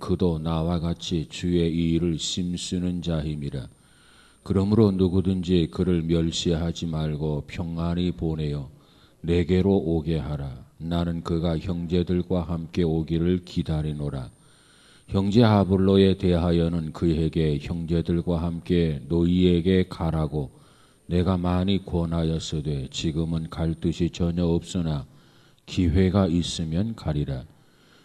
그도 나와 같이 주의 이 일을 심쓰는 자임이라. 그러므로 누구든지 그를 멸시하지 말고 평안히 보내어 내게로 오게 하라. 나는 그가 형제들과 함께 오기를 기다리노라. 형제 아볼로에 대하여는 그에게 형제들과 함께 너희에게 가라고 내가 많이 권하였으되 지금은 갈 뜻이 전혀 없으나 기회가 있으면 가리라.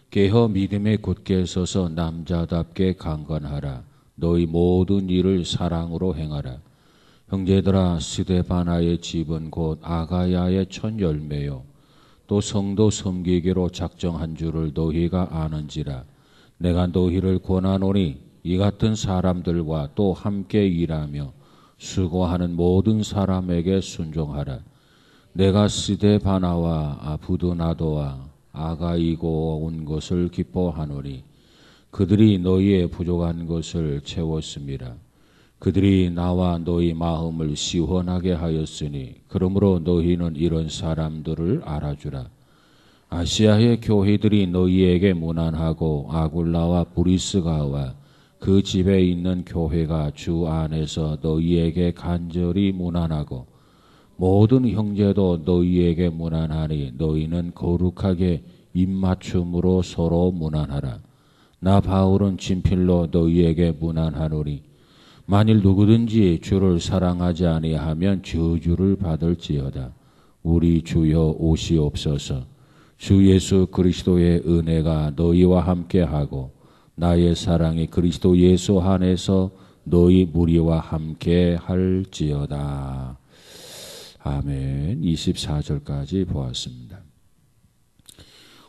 깨어 믿음에 굳게 서서 남자답게 강건하라. 너희 모든 일을 사랑으로 행하라. 형제들아, 스데바나의 집은 곧 아가야의 첫 열매요 또 성도 섬기기로 작정한 줄을 너희가 아는지라. 내가 너희를 권하노니 이 같은 사람들과 또 함께 일하며 수고하는 모든 사람에게 순종하라. 내가 스데바나와 부드나도와 아가이고 온 것을 기뻐하노니 그들이 너희의 부족한 것을 채웠음이라. 그들이 나와 너희 마음을 시원하게 하였으니 그러므로 너희는 이런 사람들을 알아주라. 아시아의 교회들이 너희에게 문안하고 아굴라와 브리스가와 그 집에 있는 교회가 주 안에서 너희에게 간절히 문안하고 모든 형제도 너희에게 문안하니 너희는 거룩하게 입맞춤으로 서로 문안하라. 나 바울은 진필로 너희에게 문안하노니 만일 누구든지 주를 사랑하지 아니하면 저주를 받을지어다. 우리 주여 오시옵소서. 주 예수 그리스도의 은혜가 너희와 함께하고 나의 사랑이 그리스도 예수 안에서 너희 무리와 함께 할지어다. 아멘. 24절까지 보았습니다.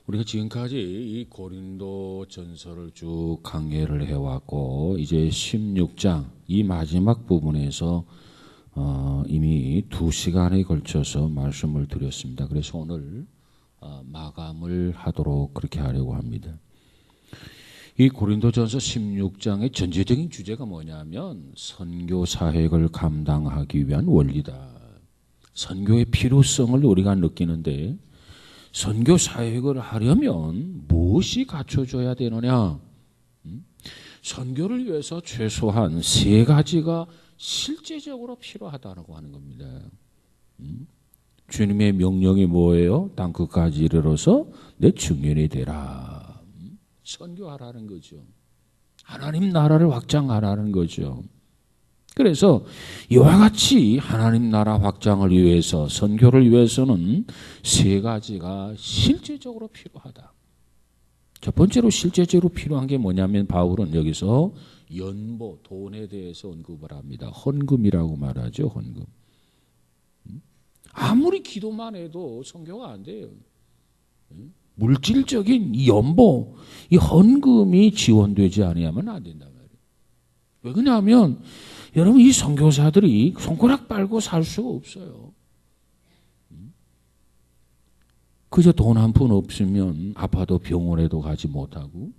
우리가 지금까지 이 고린도 전서를 쭉 강해를 해왔고 이제 16장 이 마지막 부분에서 이미 2시간에 걸쳐서 말씀을 드렸습니다. 그래서 오늘 마감을 하도록 그렇게 하려고 합니다. 이 고린도전서 16장의 전체적인 주제가 뭐냐면 선교 사역을 감당하기 위한 원리다. 선교의 필요성을 우리가 느끼는데 선교 사역을 하려면 무엇이 갖춰져야 되느냐? 선교를 위해서 최소한 3가지가 실제적으로 필요하다고 하는 겁니다. 주님의 명령이 뭐예요? 땅 끝까지 이르러서 내 증인이 되라. 선교하라는 거죠. 하나님 나라를 확장하라는 거죠. 그래서 이와 같이 하나님 나라 확장을 위해서 선교를 위해서는 3가지가 실제적으로 필요하다. 첫 번째로 실제적으로 필요한 게 뭐냐면 바울은 여기서 연보, 돈에 대해서 언급을 합니다. 헌금이라고 말하죠. 헌금. 아무리 기도만 해도 선교가 안 돼요. 물질적인 이 연보, 이 헌금이 지원되지 아니하면 안 된단 말이에요. 왜 그러냐면 여러분 이 선교사들이 손가락 빨고 살 수가 없어요. 그저 돈 한 푼 없으면 아파도 병원에도 가지 못하고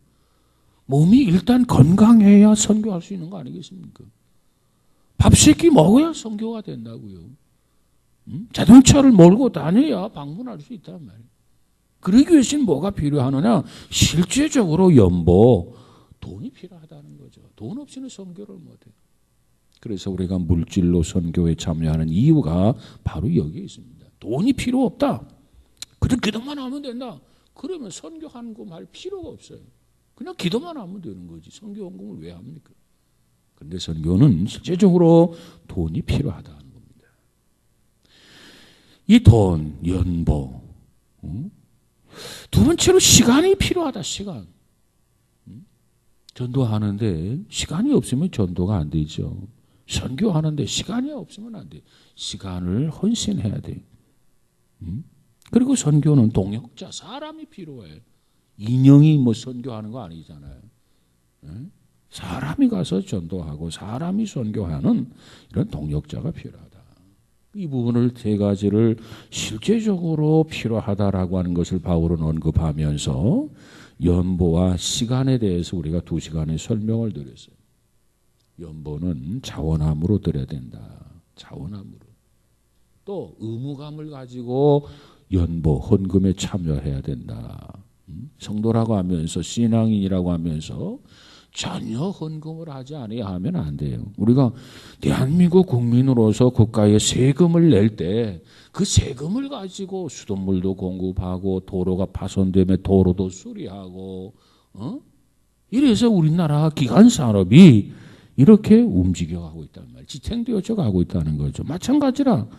몸이 일단 건강해야 선교할 수 있는 거 아니겠습니까? 밥 세끼 먹어야 선교가 된다고요. 자동차를 몰고 다녀야 방문할 수 있단 말이에요. 그러기 위해서는 뭐가 필요하느냐? 실제적으로 연보, 돈이 필요하다는 거죠. 돈 없이는 선교를 못해요. 그래서 우리가 물질로 선교에 참여하는 이유가 바로 여기에 있습니다. 돈이 필요 없다. 그냥 기도만 하면 된다. 그러면 선교 헌금 할 필요가 없어요. 그냥 기도만 하면 되는 거지. 선교 헌금을 왜 합니까? 그런데 선교는 실제적으로 돈이 필요하다는 겁니다. 이 돈, 연보. 두 번째로 시간이 필요하다. 시간. 전도하는데 시간이 없으면 전도가 안 되죠. 선교하는데 시간이 없으면 안 돼. 시간을 헌신해야 돼. 그리고 선교는 동역자, 사람이 필요해. 인형이 뭐 선교하는 거 아니잖아요. 사람이 가서 전도하고 사람이 선교하는 이런 동역자가 필요하다. 이 부분을 3가지를 실제적으로 필요하다라고 하는 것을 바울은 언급하면서 연보와 시간에 대해서 우리가 2시간의 설명을 드렸어요. 연보는 자원함으로 드려야 된다. 자원함으로. 또 의무감을 가지고 연보, 헌금에 참여해야 된다. 성도라고 하면서 신앙인이라고 하면서 전혀 헌금을 하지 아니하야 하면 안 돼요. 우리가 대한민국 국민으로서 국가에 세금을 낼 때 그 세금을 가지고 수돗물도 공급하고 도로가 파손되면 도로도 수리하고 이래서 우리나라 기간 산업이 이렇게 움직여가고 있단 말이에요. 지탱되어져 가고 있다는 거죠. 마찬가지라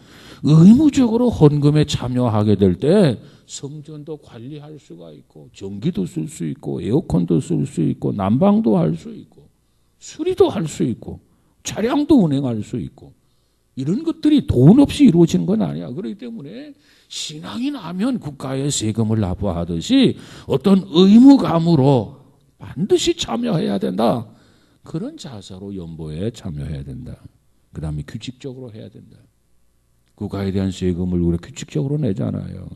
의무적으로 헌금에 참여하게 될 때 성전도 관리할 수가 있고 전기도 쓸 수 있고 에어컨도 쓸 수 있고 난방도 할 수 있고 수리도 할 수 있고 차량도 운행할 수 있고 이런 것들이 돈 없이 이루어지는 건 아니야. 그렇기 때문에 신앙인 하면 국가에 세금을 납부하듯이 어떤 의무감으로 반드시 참여해야 된다. 그런 자세로 연보에 참여해야 된다. 그 다음에 규칙적으로 해야 된다. 국가에 대한 세금을 우리가 규칙적으로 내잖아요.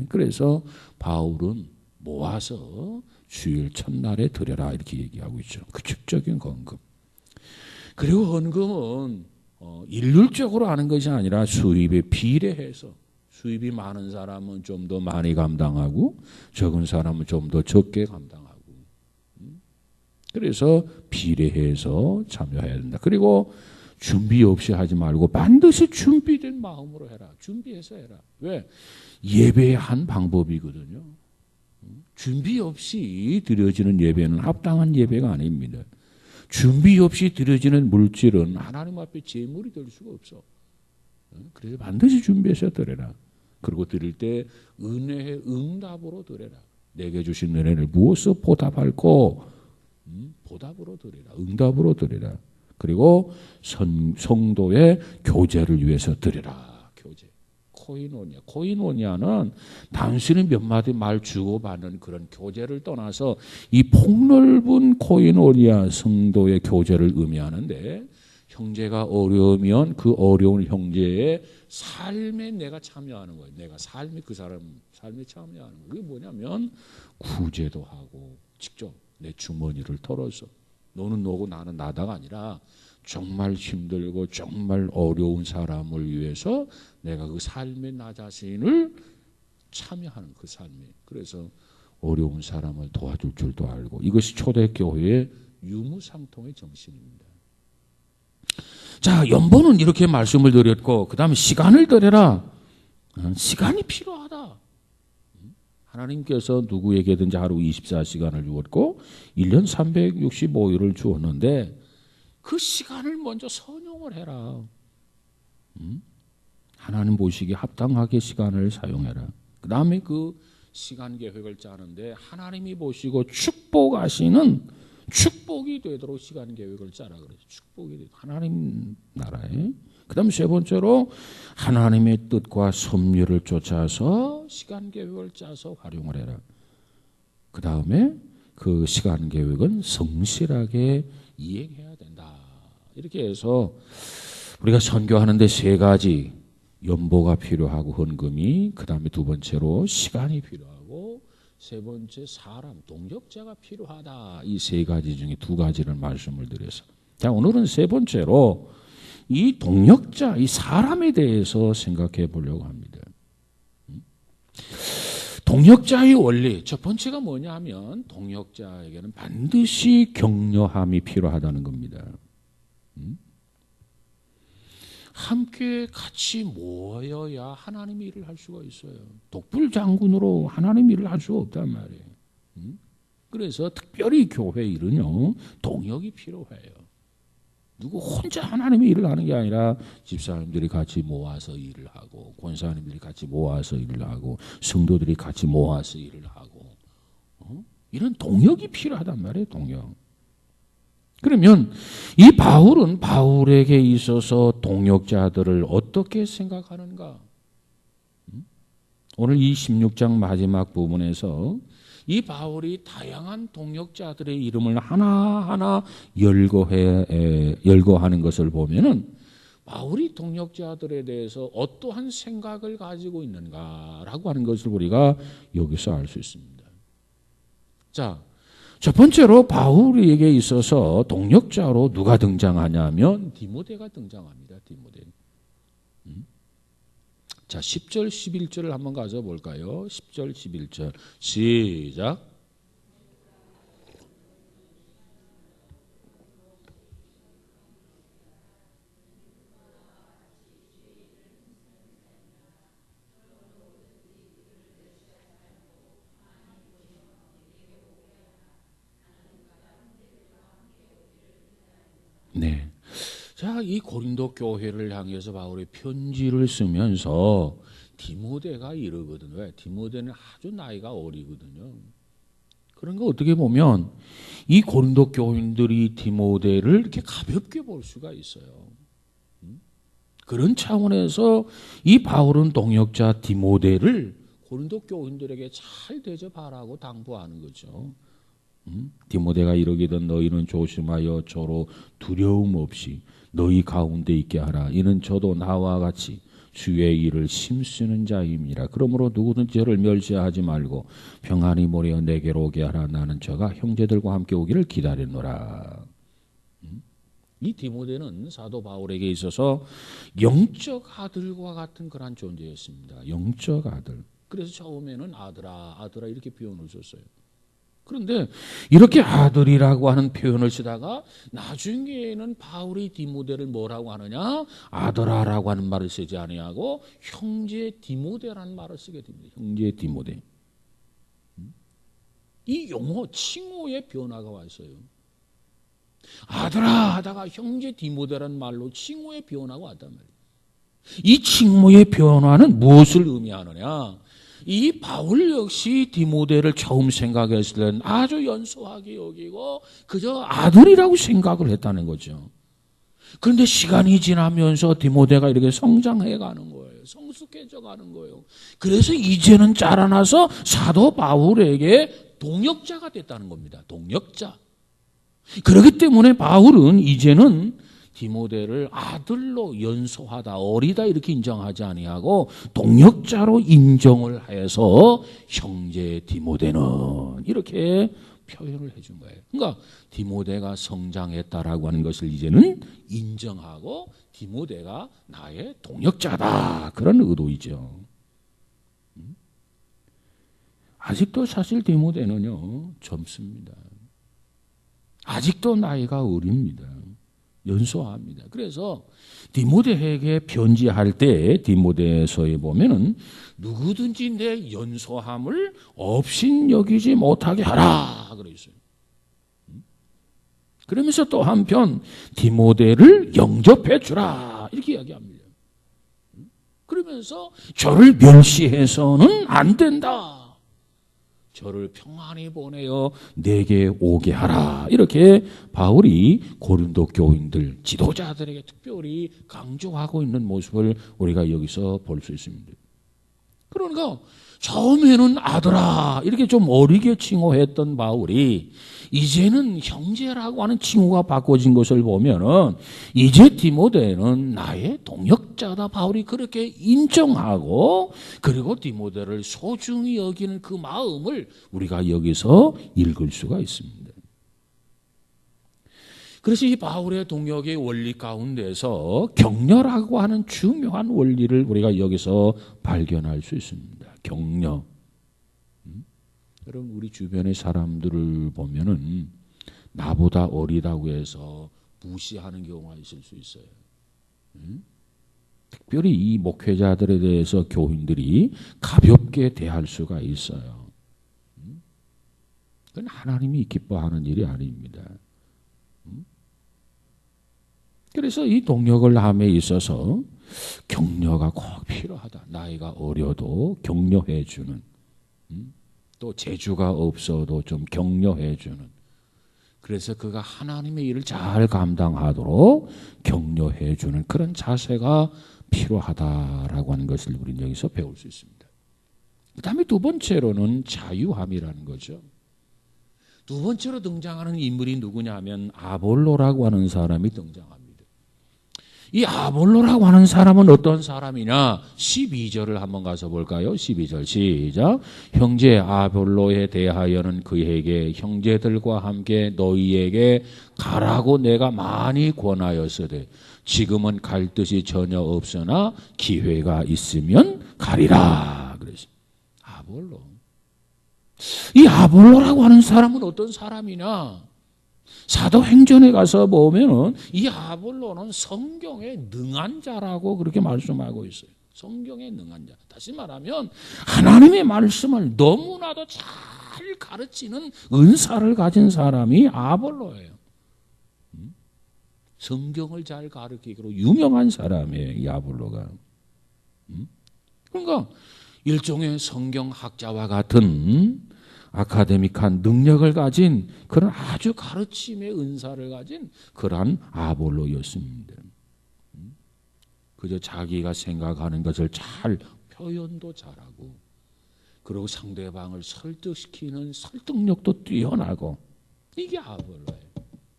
그래서 바울은 모아서 주일 첫날에 드려라 이렇게 얘기하고 있죠. 규칙적인 헌금. 그리고 헌금은 일률적으로 하는 것이 아니라 수입에 비례해서 수입이 많은 사람은 좀 더 많이 감당하고 적은 사람은 좀 더 적게 감당하고 그래서 비례해서 참여해야 된다. 그리고 준비 없이 하지 말고 반드시 준비된 마음으로 해라. 준비해서 해라. 왜? 예배의 한 방법이거든요. 준비 없이 드려지는 예배는 합당한 예배가 아닙니다. 준비 없이 드려지는 물질은 하나님 앞에 제물이 될 수가 없어. 그래서 반드시 준비해서 드려라. 그리고 드릴 때 은혜의 응답으로 드려라. 내게 주신 은혜를 무엇으로 보답할고 보답으로 드리라. 응답으로 드리라. 그리고 성도의 교제를 위해서 드리라. 교제. 코이노니아. 코이노니아는 단순히 몇 마디 말 주고받는 그런 교제를 떠나서 이 폭넓은 코이노니아 성도의 교제를 의미하는데 형제가 어려우면 그 어려운 형제의 삶에 내가 참여하는 거예요. 내가 삶이 그 사람 삶에 참여하는 거예요. 그게 뭐냐면 구제도 하고 직접 내 주머니를 털어서 너는 너고 나는 나다가 아니라 정말 힘들고 정말 어려운 사람을 위해서 내가 그 삶에 나 자신을 참여하는 그 삶에 그래서 어려운 사람을 도와줄 줄도 알고 이것이 초대교회의 유무상통의 정신입니다. 자, 연보는 이렇게 말씀을 드렸고 그 다음에 시간을 드려라. 시간이 필요하다. 하나님께서 누구에게든지 하루 24시간을 주었고 1년 365일을 주었는데 그 시간을 먼저 선용을 해라. 하나님 보시기에 합당하게 시간을 사용해라. 그 다음에 그 시간 계획을 짜는데 하나님이 보시고 축복하시는 축복이 되도록 시간 계획을 짜라 그래요. 축복이 하나님 나라에. 그 다음 세 번째로 하나님의 뜻과 섭리를 쫓아서 시간 계획을 짜서 활용을 해라. 그 다음에 그 시간 계획은 성실하게 이행해야 된다. 이렇게 해서 우리가 선교하는데 세 가지 연보가 필요하고 헌금이 그 다음에 두 번째로 시간이 필요하고 세 번째 사람 동역자가 필요하다. 이 세 가지 중에 두 가지를 말씀을 드려서 자 오늘은 세 번째로 이 동역자, 이 사람에 대해서 생각해 보려고 합니다. 동역자의 원리, 첫 번째가 뭐냐 하면 동역자에게는 반드시 격려함이 필요하다는 겁니다. 함께 같이 모여야 하나님 일을 할 수가 있어요. 독불장군으로 하나님 일을 할 수가 없단 말이에요. 그래서 특별히 교회 일은요, 동역이 필요해요. 누구 혼자 하나님의 일을 하는 게 아니라 집사님들이 같이 모아서 일을 하고 권사님들이 같이 모아서 일을 하고 성도들이 같이 모아서 일을 하고 이런 동역이 필요하단 말이에요. 동역. 그러면 이 바울은 바울에게 있어서 동역자들을 어떻게 생각하는가? 오늘 이 16장 마지막 부분에서 이 바울이 다양한 동역자들의 이름을 하나하나 열거하는 것을 보면은 바울이 동역자들에 대해서 어떠한 생각을 가지고 있는가라고 하는 것을 우리가 여기서 알 수 있습니다. 자, 첫 번째로 바울에게 있어서 동역자로 누가 등장하냐면 디모데가 등장합니다. 디모데. 자, 10절, 11절을 한번 가져볼까요? 10절, 11절 시작. 네. 자, 이 고린도 교회를 향해서 바울이 편지를 쓰면서 디모데가 이러거든요. 왜? 디모데는 아주 나이가 어리거든요. 그러니까 어떻게 보면 이 고린도 교인들이 디모데를 이렇게 가볍게 볼 수가 있어요. 그런 차원에서 이 바울은 동역자 디모데를 고린도 교인들에게 잘 대접하라고 당부하는 거죠. 디모데가 이르기든 너희는 조심하여 저로 두려움 없이 너희 가운데 있게 하라. 이는 저도 나와 같이 주의 일을 힘쓰는 자임이라. 그러므로 누구든지 저를 멸시하지 말고 평안히 모여 내게로 오게 하라. 나는 저가 형제들과 함께 오기를 기다리노라. 이 디모데는 사도 바울에게 있어서 영적 아들과 같은 그런 존재였습니다. 영적 아들. 그래서 처음에는 아들아 이렇게 표현을 썼어요. 그런데 이렇게 아들이라고 하는 표현을 쓰다가 나중에는 바울이 디모데를 뭐라고 하느냐? 아들아라고 하는 말을 쓰지 아니하고 형제 디모데라는 말을 쓰게 됩니다. 형제 디모데. 이 용어 칭호의 변화가 왔어요. 아들아 하다가 형제 디모데라는 말로 칭호의 변화가 왔단 말이에요. 이 칭호의 변화는 무엇을 의미하느냐? 이 바울 역시 디모데를 처음 생각했을 때는 아주 연소하게 여기고 그저 아들이라고 생각을 했다는 거죠. 그런데 시간이 지나면서 디모데가 이렇게 성장해 가는 거예요. 성숙해져 가는 거예요. 그래서 이제는 자라나서 사도 바울에게 동역자가 됐다는 겁니다. 동역자. 그렇기 때문에 바울은 이제는 디모데를 아들로 연소하다 어리다 이렇게 인정하지 아니하고 동역자로 인정을 해서 형제 디모데는 이렇게 표현을 해준 거예요. 그러니까 디모데가 성장했다라고 하는 것을 이제는 인정하고 디모데가 나의 동역자다 그런 의도이죠. 아직도 사실 디모데는요 젊습니다. 아직도 나이가 어립니다. 연소합니다. 그래서 디모데에게 편지할 때 디모데서에 보면은 누구든지 내 연소함을 업신여기지 못하게 하라 그랬어요. 그러면서 또 한편 디모데를 영접해 주라 이렇게 이야기합니다. 그러면서 저를 멸시해서는 안 된다. 저를 평안히 보내어 내게 오게 하라. 이렇게 바울이 고린도 교인들, 지도자들에게 특별히 강조하고 있는 모습을 우리가 여기서 볼 수 있습니다. 그러니까 처음에는 아들아 이렇게 좀 어리게 칭호했던 바울이 이제는 형제라고 하는 칭호가 바꿔진 것을 보면은 이제 디모데는 나의 동역자다 바울이 그렇게 인정하고 그리고 디모데를 소중히 여기는 그 마음을 우리가 여기서 읽을 수가 있습니다. 그래서 이 바울의 동역의 원리 가운데서 격려라고 하는 중요한 원리를 우리가 여기서 발견할 수 있습니다. 격려. 여러분 우리 주변의 사람들을 보면은 나보다 어리다고 해서 무시하는 경우가 있을 수 있어요. 특별히 이 목회자들에 대해서 교인들이 가볍게 대할 수가 있어요. 그건 하나님이 기뻐하는 일이 아닙니다. 그래서 이 동역을 함에 있어서 격려가 꼭 필요하다. 나이가 어려도 격려해 주는, 또 재주가 없어도 좀 격려해 주는. 그래서 그가 하나님의 일을 잘 감당하도록 격려해 주는 그런 자세가 필요하다라고 하는 것을 우리는 여기서 배울 수 있습니다. 그 다음에 두 번째로는 자유함이라는 거죠. 두 번째로 등장하는 인물이 누구냐 하면 아볼로라고 하는 사람이 등장합니다. 이 아볼로라고 하는 사람은 어떤 사람이냐? 12절을 한번 가서 볼까요? 12절 시작. 형제 아볼로에 대하여는 그에게 형제들과 함께 너희에게 가라고 내가 많이 권하였으되 지금은 갈 뜻이 전혀 없으나 기회가 있으면 가리라. 그랬습니다. 아볼로. 이 아볼로라고 하는 사람은 어떤 사람이냐? 사도행전에 가서 보면은 이 아볼로는 성경에 능한 자라고 그렇게 말씀하고 있어요. 성경에 능한 자. 다시 말하면 하나님의 말씀을 너무나도 잘 가르치는 은사를 가진 사람이 아볼로예요. 성경을 잘 가르치기로 유명한 사람이에요, 이 아볼로가. 그러니까 일종의 성경학자와 같은 아카데믹한 능력을 가진 그런 아주 가르침의 은사를 가진 그러한 아볼로였습니다. 그저 자기가 생각하는 것을 잘 표현도 잘하고 그리고 상대방을 설득시키는 설득력도 뛰어나고 이게 아볼로예요.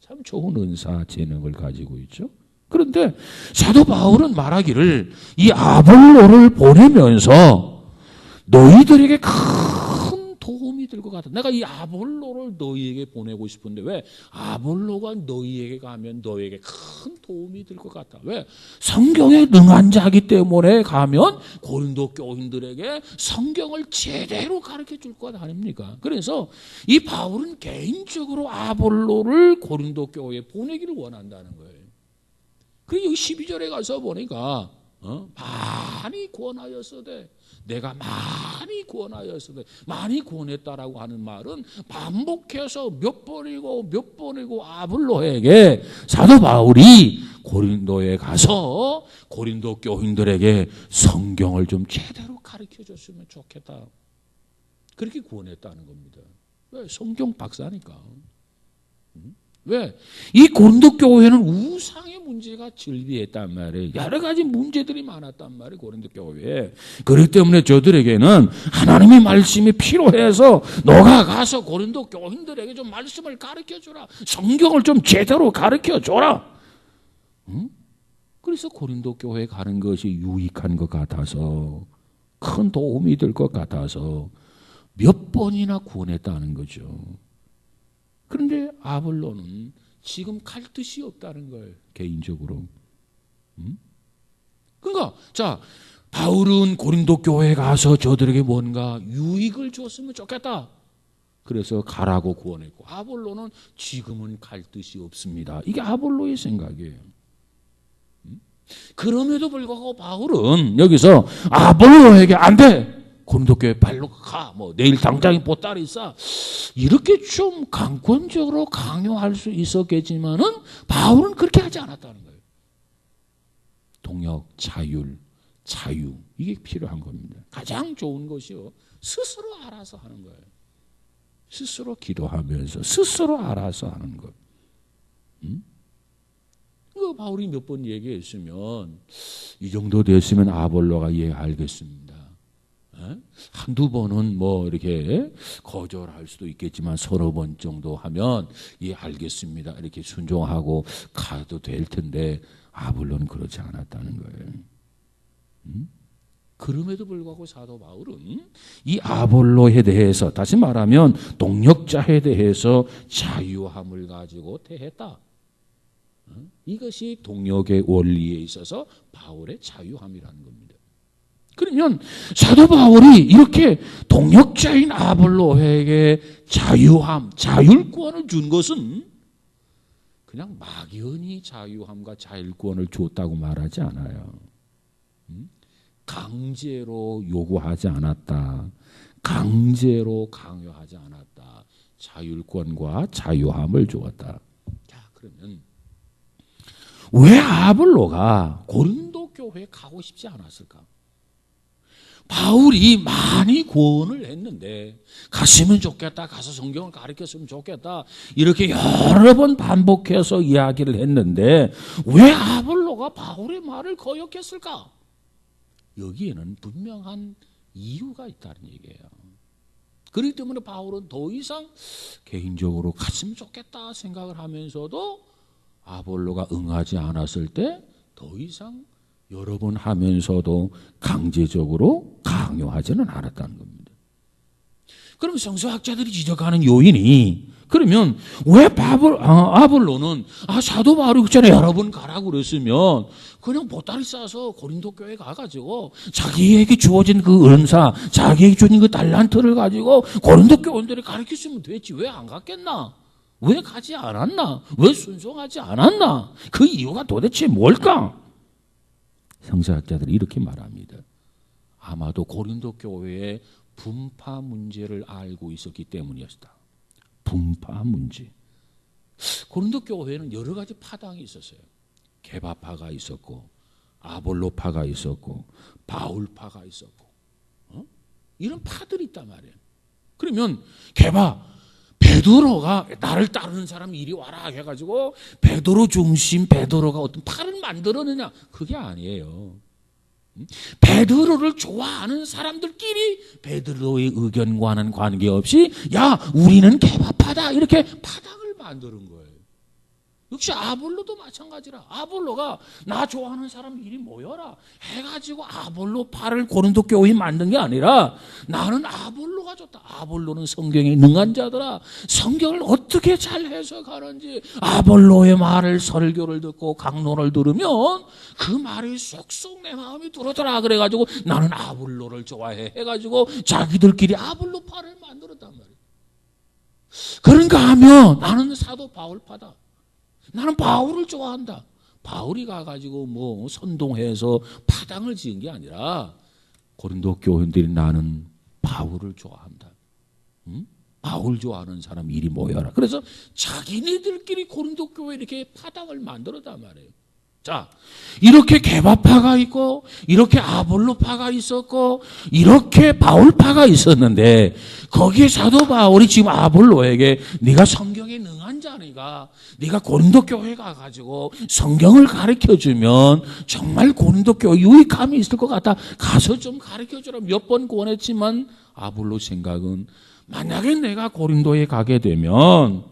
참 좋은 은사 재능을 가지고 있죠. 그런데 사도 바울은 말하기를 이 아볼로를 보내면서 너희들에게 큰 도움이 될 것 같아. 내가 이 아볼로를 너희에게 보내고 싶은데 왜? 아볼로가 너희에게 가면 너희에게 큰 도움이 될 것 같아. 왜? 성경에 능한 자이기 때문에 가면 고린도 교인들에게 성경을 제대로 가르쳐 줄 것 아닙니까? 그래서 이 바울은 개인적으로 아볼로를 고린도 교회에 보내기를 원한다는 거예요. 그리고 여기 12절에 가서 보니까 많이 권하였으되 내가 많이 권하였으되 많이 권했다라고 하는 말은 반복해서 몇 번이고 아볼로에게 사도 바울이 고린도에 가서 고린도 교인들에게 성경을 좀 제대로 가르쳐 줬으면 좋겠다. 그렇게 권했다는 겁니다. 왜? 성경 박사니까. 왜? 이 고린도 교회는 우상의 문제가 즐비했단 말이에요. 여러 가지 문제들이 많았단 말이에요. 고린도 교회에. 그렇기 때문에 저들에게는 하나님의 말씀이 필요해서 너가 가서 고린도 교인들에게 좀 말씀을 가르쳐주라. 성경을 좀 제대로 가르쳐줘라. 응? 그래서 고린도 교회에 가는 것이 유익한 것 같아서 큰 도움이 될 것 같아서 몇 번이나 권했다는 거죠. 그런데 아볼로는 지금 갈 뜻이 없다는 거예요. 개인적으로. 그러니까 자 바울은 고린도 교회에 가서 저들에게 뭔가 유익을 줬으면 좋겠다. 그래서 가라고 구원했고 아볼로는 지금은 갈 뜻이 없습니다. 이게 아볼로의 생각이에요. 그럼에도 불구하고 바울은 여기서 아볼로에게 안 돼. 고린도 교회 발로 가. 뭐 내일 당장에 보따리 싸. 이렇게 좀 강권적으로 강요할 수 있었겠지만은 바울은 그렇게 하지 않았다는 거예요. 동역, 자유 이게 필요한 겁니다. 가장 좋은 것이요. 스스로 알아서 하는 거예요. 스스로 기도하면서 스스로 알아서 하는 것. 그 바울이 몇 번 얘기했으면 이 정도 됐으면 아볼로가 예 알겠습니다. 한두 번은 뭐 이렇게 거절할 수도 있겠지만 서너 번 정도 하면 예 알겠습니다. 이렇게 순종하고 가도 될 텐데 아볼로는 그렇지 않았다는 거예요. 그럼에도 불구하고 사도 바울은 이 아볼로에 대해서 다시 말하면 동역자에 대해서 자유함을 가지고 대했다. 이것이 동역의 원리에 있어서 바울의 자유함이라는 겁니다. 그러면 사도 바울이 이렇게 동역자인 아볼로에게 자유함, 자율권을 준 것은 그냥 막연히 자유함과 자율권을 줬다고 말하지 않아요. 강제로 요구하지 않았다. 강제로 강요하지 않았다. 자율권과 자유함을 주었다. 자, 그러면 왜 아볼로가 고린도 교회에 가고 싶지 않았을까? 바울이 많이 구원을 했는데 갔으면 좋겠다. 가서 성경을 가르쳤으면 좋겠다. 이렇게 여러 번 반복해서 이야기를 했는데 왜 아볼로가 바울의 말을 거역했을까? 여기에는 분명한 이유가 있다는 얘기예요. 그렇기 때문에 바울은 더 이상 개인적으로 갔으면 좋겠다 생각을 하면서도 아볼로가 응하지 않았을 때 더 이상 여러 번 하면서도 강제적으로 강요하지는 않았다는 겁니다. 그럼 성서학자들이 지적하는 요인이, 그러면 왜 아볼로는 사도 바울이 그전에 여러 번 가라고 그랬으면 그냥 보따리 싸서 고린도 교회 가가지고 자기에게 주어진 그 은사, 자기에게 주어진 그 달란트를 가지고 고린도 교원들이 가르쳤으면 됐지. 왜 안 갔겠나? 왜 가지 않았나? 왜 순종하지 않았나? 그 이유가 도대체 뭘까? 성서학자들이 이렇게 말합니다. 아마도 고린도 교회의 분파 문제를 알고 있었기 때문이었다. 분파 문제. 고린도 교회는 여러 가지 파당이 있었어요. 게바파가 있었고, 아볼로파가 있었고, 바울파가 있었고, 이런 파들이 있단 말이에요. 그러면 베드로가 나를 따르는 사람 이리 와라 해가지고 베드로 중심 베드로가 어떤 파를 만들었느냐? 그게 아니에요. 베드로를 좋아하는 사람들끼리 베드로의 의견과는 관계없이 야 우리는 게바파다 이렇게 파당을 만드는 거예요. 역시 아볼로도 마찬가지라. 아볼로가 나 좋아하는 사람 이리 모여라 해가지고 아볼로파를 고린도 교회에 만든 게 아니라 나는 아볼로가 좋다. 아볼로는 성경에 능한 자더라. 성경을 어떻게 잘 해석하는지 아볼로의 말을, 설교를 듣고 강론을 들으면 그 말이 쏙쏙 내 마음이 들어오더라. 그래가지고 나는 아볼로를 좋아해 해가지고 자기들끼리 아볼로파를 만들었단 말이에요. 그런가 하면 나는 사도 바울파다. 나는 바울을 좋아한다. 바울이 가가지고 뭐 선동해서 파당을 지은 게 아니라 고린도 교인들이 나는 바울을 좋아한다. 바울 좋아하는 사람 이리 모여라. 그래서 자기네들끼리 고린도 교회 이렇게 파당을 만들었단 말이에요. 자, 이렇게 게바파가 있고 이렇게 아볼로파가 있었고 이렇게 바울파가 있었는데 거기에 사도 바울이 지금 아볼로에게 네가 성경에 능한 자니까 네가 고린도 교회 가가지고 성경을 가르쳐주면 정말 고린도 교회 유익함이 있을 것 같아. 가서 좀 가르쳐주라 몇 번 권했지만 아볼로 생각은 만약에 내가 고린도에 가게 되면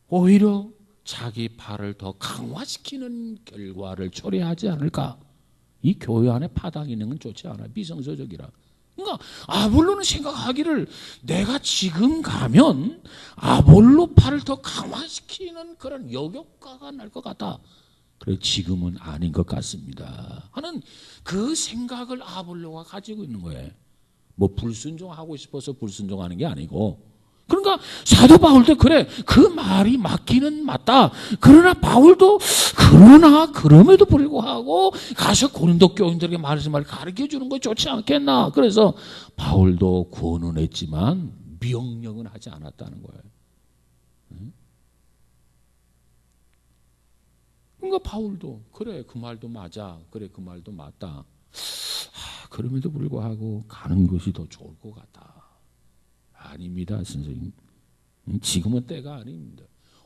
오히려 자기 팔을 더 강화시키는 결과를 초래하지 않을까? 이 교회 안에 파당이 있는 건 좋지 않아. 비성서적이라. 그러니까 아볼로는 생각하기를 내가 지금 가면 아볼로 팔을 더 강화시키는 그런 역효과가 날 것 같다. 그래 지금은 아닌 것 같습니다. 하는 그 생각을 아볼로가 가지고 있는 거예요. 뭐 불순종하고 싶어서 불순종하는 게 아니고 그러니까 사도 바울도 그래 그 말이 맞기는 맞다. 그러나 바울도 그럼에도 불구하고 가서 고린도 교인들에게 말씀을 가르쳐주는 거 좋지 않겠나. 그래서 바울도 구원은 했지만 명령은 하지 않았다는 거예요. 그러니까 바울도 그래 그 말도 맞아. 그래 그 말도 맞다. 그럼에도 불구하고 가는 것이 더 좋을 것 같다. 아닙니다, 선생님. 지금은 때가 아닙니다.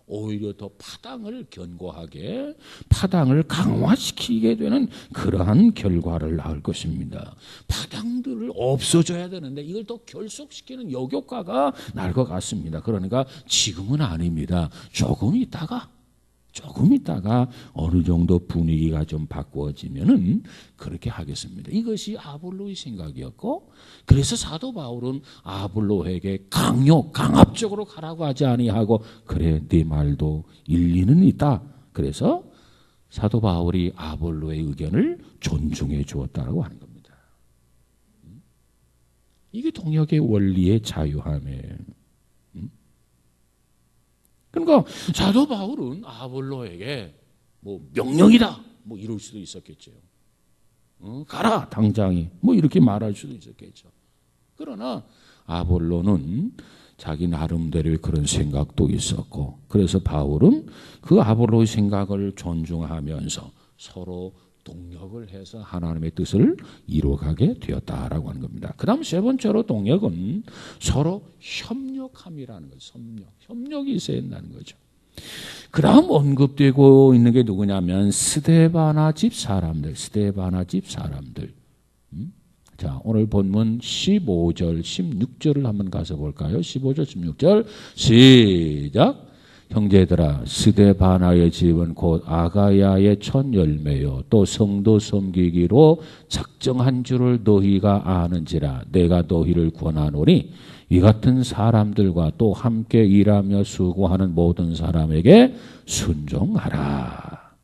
오히려 더 파당을 견고하게, 파당을 강화시키게 되는 그러한 결과를 낳을 것입니다. 파당들을 없어져야 되는데 이걸 더 결속시키는 역효과가 날 것 같습니다. 그러니까 지금은 아닙니다. 조금 있다가 어느 정도 분위기가 좀 바꾸어지면은 그렇게 하겠습니다. 이것이 아볼로의 생각이었고, 그래서 사도 바울은 아볼로에게 강압적으로 가라고 하지 아니하고, 그래, 네 말도 일리는 있다. 그래서 사도 바울이 아볼로의 의견을 존중해 주었다라고 하는 겁니다. 이게 동역의 원리의 자유함이에요. 그러니까 사도 바울은 아볼로에게 뭐 명령이다 뭐 이럴 수도 있었겠죠. 가라 당장이 뭐 이렇게 말할 수도 있었겠죠. 그러나 아볼로는 자기 나름대로의 그런 생각도 있었고, 그래서 바울은 그 아볼로의 생각을 존중하면서 서로 동역을 해서 하나님의 뜻을 이루어가게 되었다라고 하는 겁니다. 그 다음 세 번째로 동역은 서로 협력함이라는 거죠. 협력이 있어야 한다는 거죠. 그 다음 언급되고 있는 게 누구냐면 스데바나 집 사람들. 자, 오늘 본문 15절, 16절을 한번 가서 볼까요? 15절, 16절 시작. 형제들아 스데바나의 집은 곧 아가야의 첫 열매요 또 성도 섬기기로 작정한 줄을 너희가 아는지라. 내가 너희를 권하노니 이 같은 사람들과 또 함께 일하며 수고하는 모든 사람에게 순종하라.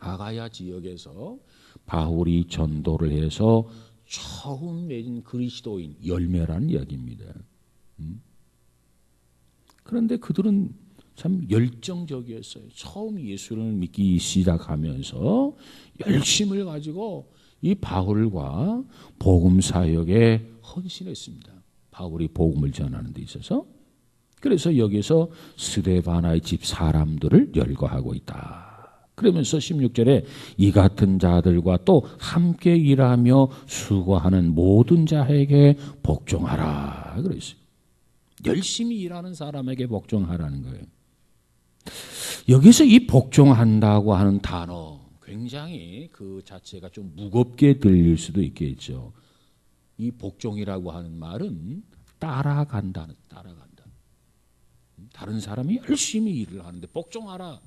아가야 지역에서 바울이 전도를 해서 처음 맺은 그리스도인 열매라는 이야기입니다. 그런데 그들은 참 열정적이었어요. 처음 예수를 믿기 시작하면서 열심을 가지고 이 바울과 복음 사역에 헌신했습니다. 바울이 복음을 전하는 데 있어서. 그래서 여기서 스데바나의 집 사람들을 열거하고 있다. 그러면서 16절에 이 같은 자들과 또 함께 일하며 수고하는 모든 자에게 복종하라 그랬어요. 열심히 일하는 사람에게 복종하라는 거예요. 여기서 이 복종한다고 하는 단어 굉장히 그 자체가 좀 무겁게 들릴 수도 있겠죠. 이 복종이라고 하는 말은 따라간다. 다른 사람이 열심히 일을 하는데 복종하라.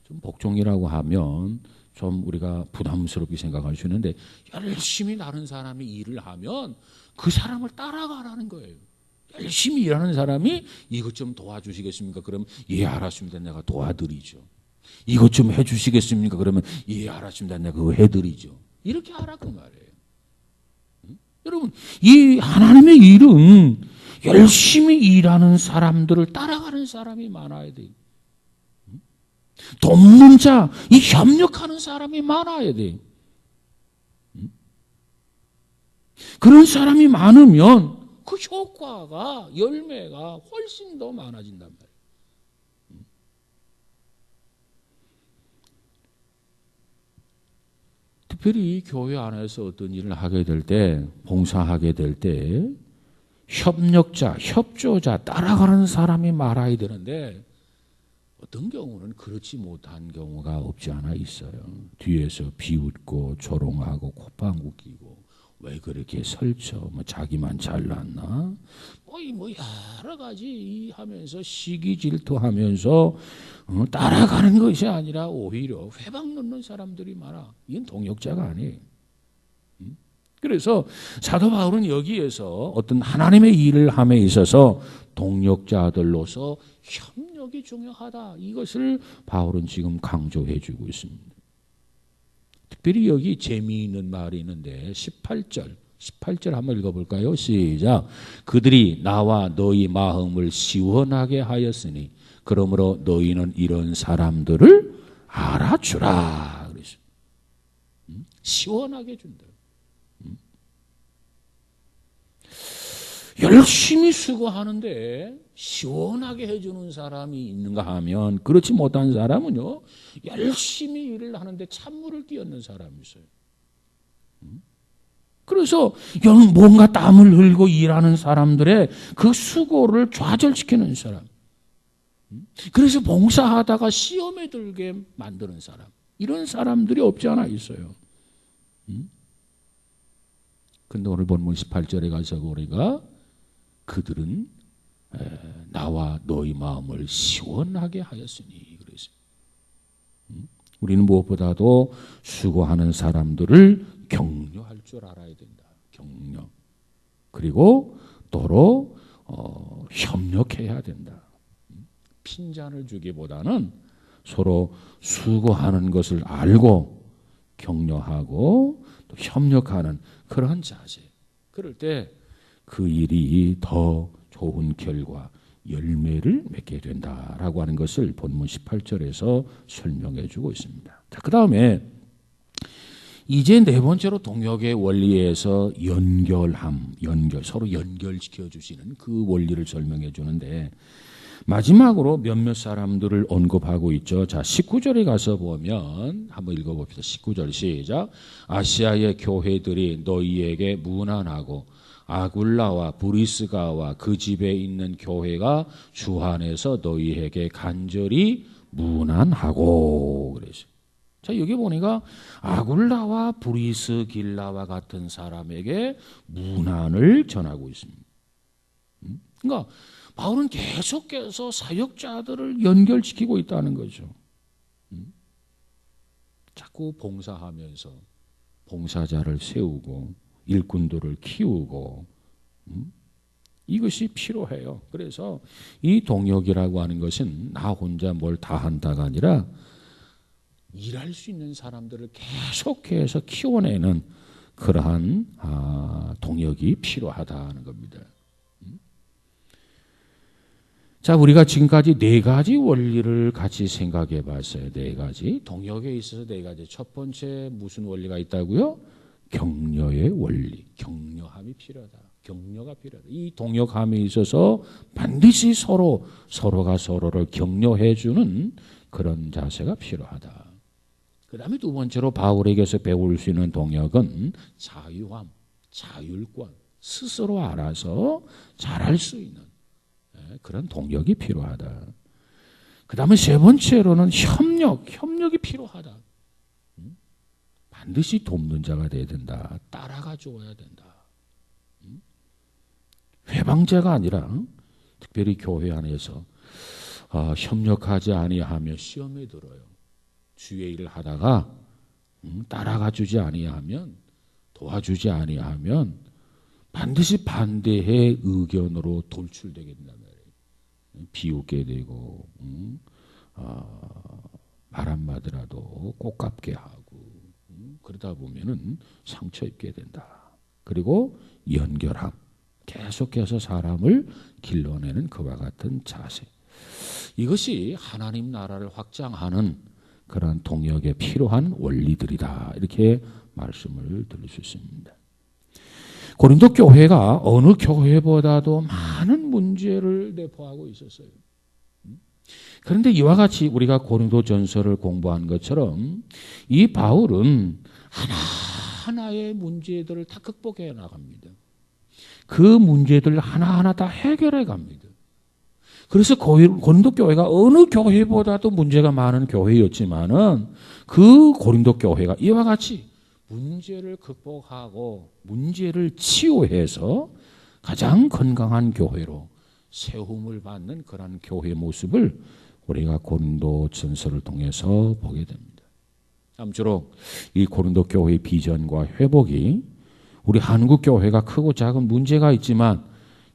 좀 복종이라고 하면 좀 우리가 부담스럽게 생각할 수 있는데 열심히 다른 사람이 일을 하면 그 사람을 따라가라는 거예요. 열심히 일하는 사람이 이것 좀 도와주시겠습니까? 그러면 예 알았습니다. 내가 도와드리죠. 이것 좀 해주시겠습니까? 그러면 예 알았습니다. 내가 그거 해드리죠. 이렇게 하라 그 말이에요. 여러분 이 하나님의 일은 열심히 일하는 사람들을 따라가는 사람이 많아야 돼요. 돕는 자, 이 협력하는 사람이 많아야 돼요. 그런 사람이 많으면 그 효과가 열매가 훨씬 더 많아진단 말이에요. 특별히 교회 안에서 어떤 일을 하게 될 때, 봉사하게 될 때 협력자, 협조자, 따라가는 사람이 많아야 되는데 어떤 경우는 그렇지 못한 경우가 없지 않아 있어요. 뒤에서 비웃고 조롱하고 콧방귀 끼고 왜 그렇게 설쳐? 뭐 자기만 잘났나? 뭐 여러 가지 하면서 시기 질투하면서 따라가는 것이 아니라 오히려 회방 넣는 사람들이 많아. 이건 동역자가 아니에요. 그래서 사도 바울은 여기에서 어떤 하나님의 일을 함에 있어서 동역자들로서 협력이 중요하다. 이것을 바울은 지금 강조해 주고 있습니다. 특별히 여기 재미있는 말이 있는데 18절 한번 읽어볼까요? 시작. 그들이 나와 너희 마음을 시원하게 하였으니 그러므로 너희는 이런 사람들을 알아주라. 그랬어요. 시원하게 준다. 열심히 수고하는데 시원하게 해주는 사람이 있는가 하면 그렇지 못한 사람은요 열심히 일을 하는데 찬물을 끼얹는 사람이 있어요. 그래서 뭔가 땀을 흘리고 일하는 사람들의 그 수고를 좌절시키는 사람, 그래서 봉사하다가 시험에 들게 만드는 사람, 이런 사람들이 없지 않아 있어요. 근데 오늘 본문 18절에 가서 우리가 그들은 나와 너희 마음을 시원하게 하였으니 그래서 우리는 무엇보다도 수고하는 사람들을 격려할 줄 알아야 된다. 격려. 그리고 또로 협력해야 된다. 핀잔을 주기보다는 서로 수고하는 것을 알고 격려하고 또 협력하는 그런 자세. 그럴 때 그 일이 더 좋은 결과, 열매를 맺게 된다라고 하는 것을 본문 18절에서 설명해 주고 있습니다. 자, 그 다음에 이제 네 번째로 동역의 원리에서 서로 연결시켜 주시는 그 원리를 설명해 주는데 마지막으로 몇몇 사람들을 언급하고 있죠. 자, 19절에 가서 보면 한번 읽어봅시다. 19절 시작. 아시아의 교회들이 너희에게 문안하고 아굴라와 브리스가와 그 집에 있는 교회가 주 안에서 너희에게 간절히 문안하고 그래서 자, 여기 보니까 아굴라와 브리스길라와 같은 사람에게 문안을 전하고 있습니다. 그러니까 바울은 계속해서 사역자들을 연결시키고 있다는 거죠. 자꾸 봉사하면서 봉사자를 세우고 일꾼들을 키우고 이것이 필요해요. 그래서 이 동역이라고 하는 것은 나 혼자 뭘 다 한다가 아니라 일할 수 있는 사람들을 계속해서 키워내는 그러한 동역이 필요하다는 겁니다. 자, 우리가 지금까지 네 가지 원리를 같이 생각해 봤어요. 네 가지. 동역에 있어서 네 가지. 첫 번째 무슨 원리가 있다고요? 격려의 원리. 격려함이 필요하다. 격려가 필요하다. 이 동역함에 있어서 반드시 서로가 서로를 격려해 주는 그런 자세가 필요하다. 그 다음에 두 번째로 바울에게서 배울 수 있는 동역은 자유함, 자율권, 스스로 알아서 잘할 수 있는 그런 동역이 필요하다. 그 다음에 세 번째로는 협력이 필요하다. 반드시 돕는 자가 돼야 된다. 따라가 줘야 된다. 회방자가 아니라 특별히 교회 안에서 협력하지 아니하며 시험에 들어요. 주의 일을 하다가 따라가 주지 아니하면 도와주지 아니하면 반드시 반대의 의견으로 돌출되게 된단 말이에요. 비웃게 되고 말 한마디라도 꼴깝게 하고 그러다 보면은 상처 입게 된다. 그리고 연결함. 계속해서 사람을 길러내는 그와 같은 자세. 이것이 하나님 나라를 확장하는 그런 동역에 필요한 원리들이다. 이렇게 말씀을 드릴 수 있습니다. 고린도 교회가 어느 교회보다도 많은 문제를 내포하고 있었어요. 그런데 이와 같이 우리가 고린도 전서를 공부한 것처럼 이 바울은 하나하나의 문제들을 다 극복해 나갑니다. 그 문제들 하나하나 다 해결해 갑니다. 그래서 고린도 교회가 어느 교회보다도 문제가 많은 교회였지만은 그 고린도 교회가 이와 같이 문제를 극복하고 문제를 치유해서 가장 건강한 교회로 세움을 받는 그런 교회 모습을 우리가 고린도 전서를 통해서 보게 됩니다. 아무쪼록 이 고린도 교회의 비전과 회복이 우리 한국 교회가 크고 작은 문제가 있지만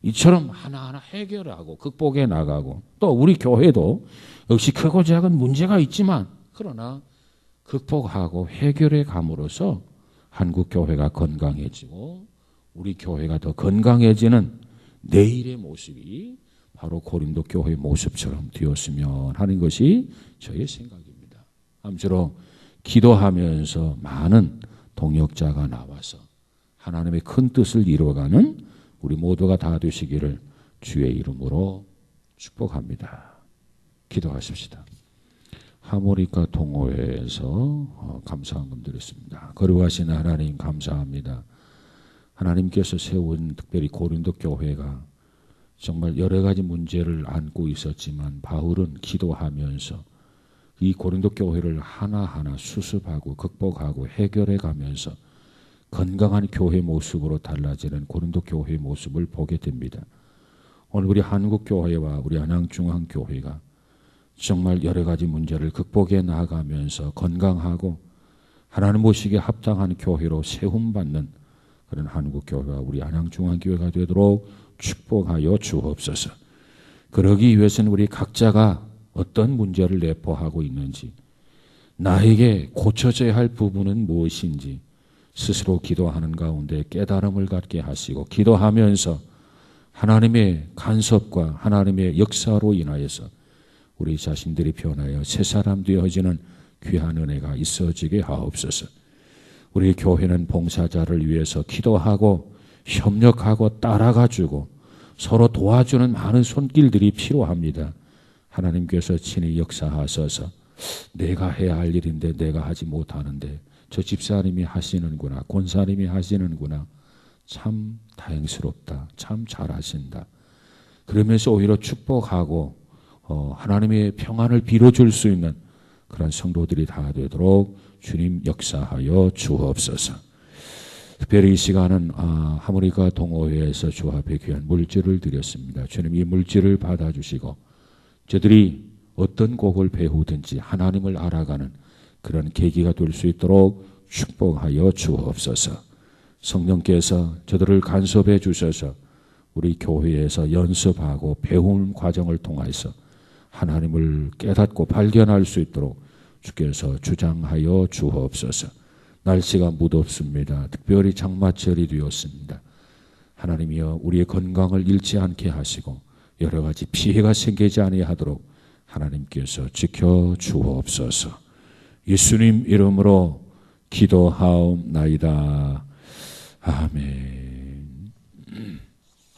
이처럼 하나하나 해결하고 극복해 나가고 또 우리 교회도 역시 크고 작은 문제가 있지만 그러나 극복하고 해결해 감으로써 한국 교회가 건강해지고 우리 교회가 더 건강해지는 내일의 모습이 바로 고린도 교회의 모습처럼 되었으면 하는 것이 저의 생각입니다. 아무쪼록 기도하면서 많은 동역자가 나와서 하나님의 큰 뜻을 이루어가는 우리 모두가 다 되시기를 주의 이름으로 축복합니다. 기도하십시다. 하모니카 동호회에서 감사한 분 드렸습니다. 거룩하신 하나님 감사합니다. 하나님께서 세운 특별히 고린도 교회가 정말 여러 가지 문제를 안고 있었지만 바울은 기도하면서 이 고린도 교회를 하나하나 수습하고 극복하고 해결해 가면서 건강한 교회 모습으로 달라지는 고린도 교회의 모습을 보게 됩니다. 오늘 우리 한국 교회와 우리 안양중앙교회가 정말 여러 가지 문제를 극복해 나가면서 건강하고 하나님 보시기에 합당한 교회로 세움받는 그런 한국 교회와 우리 안양중앙교회가 되도록 축복하여 주옵소서. 그러기 위해서는 우리 각자가 어떤 문제를 내포하고 있는지, 나에게 고쳐져야 할 부분은 무엇인지 스스로 기도하는 가운데 깨달음을 갖게 하시고 기도하면서 하나님의 간섭과 하나님의 역사로 인하여서 우리 자신들이 변하여 새 사람 되어지는 귀한 은혜가 있어지게 하옵소서. 우리 교회는 봉사자를 위해서 기도하고 협력하고 따라가주고 서로 도와주는 많은 손길들이 필요합니다. 하나님께서 친히 역사하셔서 내가 해야 할 일인데 내가 하지 못하는데 저 집사님이 하시는구나, 권사님이 하시는구나, 참 다행스럽다, 참 잘하신다. 그러면서 오히려 축복하고 하나님의 평안을 빌어줄 수 있는 그런 성도들이 다 되도록 주님 역사하여 주옵소서. 특별히 이 시간은 하모니카 동호회에서 주 앞에 귀한 물질을 드렸습니다. 주님 이 물질을 받아주시고 저들이 어떤 곡을 배우든지 하나님을 알아가는 그런 계기가 될 수 있도록 축복하여 주옵소서. 성령께서 저들을 간섭해 주셔서 우리 교회에서 연습하고 배움 과정을 통해서 하나님을 깨닫고 발견할 수 있도록 주께서 주장하여 주옵소서. 날씨가 무덥습니다. 특별히 장마철이 되었습니다. 하나님이여 우리의 건강을 잃지 않게 하시고 여러 가지 피해가 생기지 아니하도록 하나님께서 지켜 주옵소서. 예수님 이름으로 기도하옵나이다. 아멘.